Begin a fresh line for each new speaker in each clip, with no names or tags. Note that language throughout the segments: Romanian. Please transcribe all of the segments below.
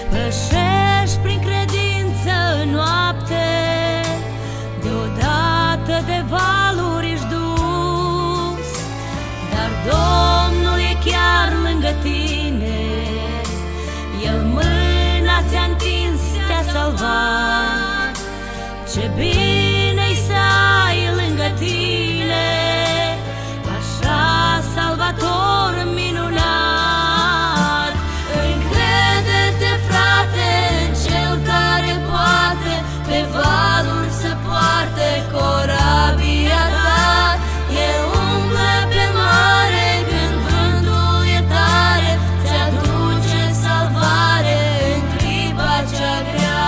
Pășești prin credință în noapte, deodată de valuri ești dus, dar Domnul e chiar lângă tine, El mâna ți-a întins, te-a salvat. Ce bine-i să ai lângă tine așa salvator minunat. Încrede-te, frate, în Cel care poate pe valuri să poarte corabia ta. El umblă pe mare când vântul e tare, ți-aduce salvare în clipa cea grea.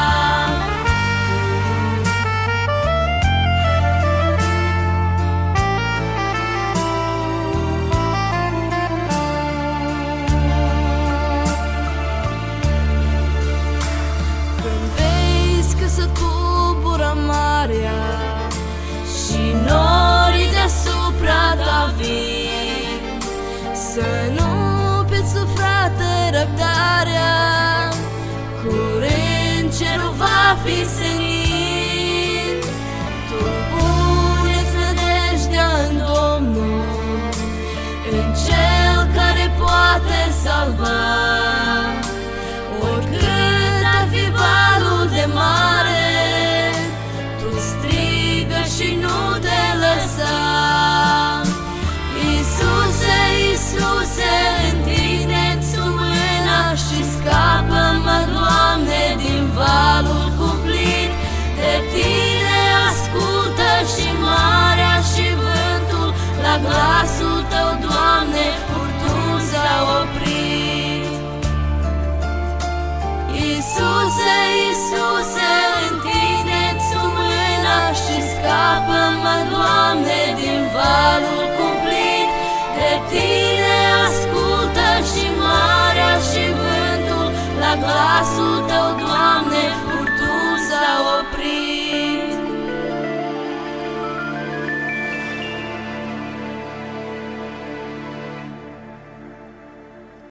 Să cubură marea și norii deasupra ta vin, să nu pierzi, frate, răbdarea, curând cerul va fi senin. Tu pune-ți nădejdea în Domnul, în Cel care poate salva. Oricât ar fi valul de mare, tu strigă și nu te lăsa. Iisuse, Iisuse, în tine-ți mâna și scapă-mă, Doamne, din valul cumplit. De tine ascultă și marea și vântul, la glasul tău, Doamne, furtuni s-au oprit. Iisuse, Iisuse, în tine-ți mâna și scapă-mă, Doamne, din valul cumplit. De tine ascultă și marea și vântul, la glasul tău, Doamne,